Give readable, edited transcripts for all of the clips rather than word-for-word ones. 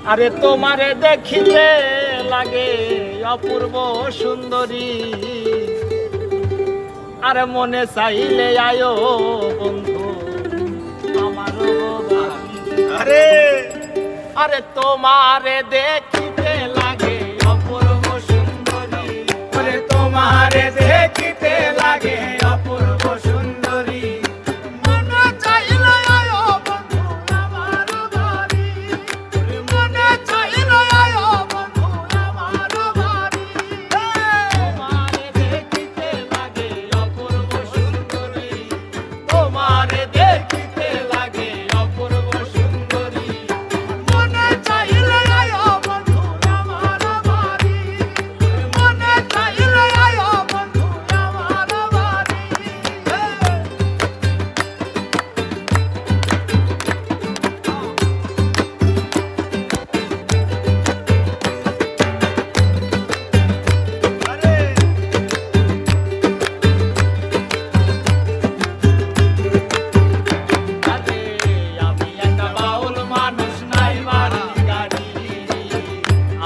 আরে তোমারে দেখিতে লাগে অপূর্ব সুন্দরী, আরে মনে চাইলে আয়ো বন্ধু আমারও বাড়ি। আরে আরে তোমারে দেখিতে লাগে অপূর্ব সুন্দরী, আরে তোমারে দেখিতে লাগে অপূর্ব সুন্দরী, মনে চাইলে আয়ো বন্ধু আমার বাড়ি, মনে চাইলে আয়ো বন্ধু আমার বাড়ি। তোমারে দেখিতে লাগে অপূর্ব সুন্দরী, তোমারে দেখিতে লাগে অপূর্ব সুন্দরী, মনে চাইলে আয়ো বন্ধু আমার বাড়ি, মনে চাইলে আয়ো বন্ধু আমার বাড়ি। আরে আমি একটা বাউল মানুষ নাই বাড়ি গাড়ি,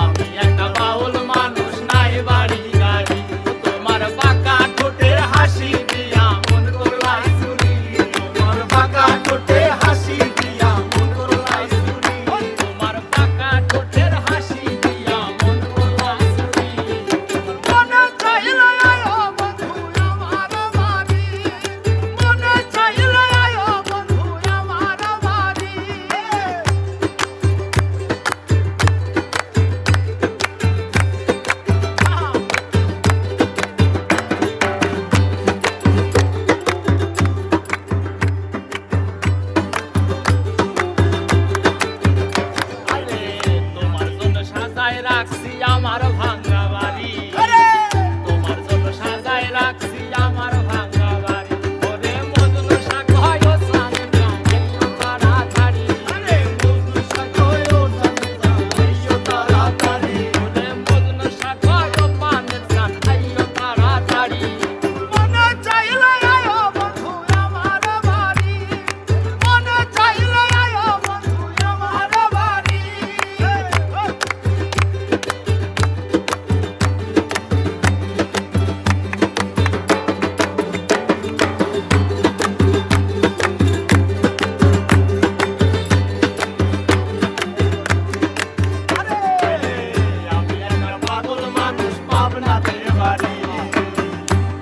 আমি একটা বাউল মানুষ নাই বাড়ি গাড়ি, তোমার বাঁকা ঠোঁটের হাসি দিয়া মন করলাই চুরি, তোমার বাঁকা ঠোঁটের হাসি দিয়া মন করলাই চুরি, তোমার বাঁকা ঠোঁটের হাসি দিয়া মন করলাই চুরি, মনে চাইলে আয়ো বন্ধু আমার বাড়ি, মনে চাইলে আয়ো বন্ধু আমার বাড়ি। আরে তোমার জন্য সাজায় রাখছি আমার ভাঙা বাড়ি, তোমার জন্য সাজায় রাখছি আমার ভাঙা বাড়ি, ওরে মজনু শাক হয় ও সানে যাইও তাড়াতাড়ি, আরে মজনু শাক হয় ও সানে যাইও তাড়াতাড়ি, ওরে মজনু শাক হয় ও পানে যাইও তাড়াতাড়ি, মনে চাইলে আয়ো বন্ধু আমার বাড়ি, মনে চাইলে আয়ো বন্ধু আমার বাড়ি। আমি একটা পাগল মানুষ পাবনাতে বাড়ি,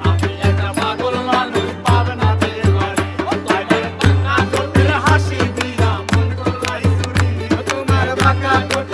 আমি একটা পাগল মানুষ পাবনাতে বাড়ি, তোমার বাঁকা ঠোঁটের হাসি দিয়া মন করলাই চুরি, তোমার বাঁকা ঠোঁটের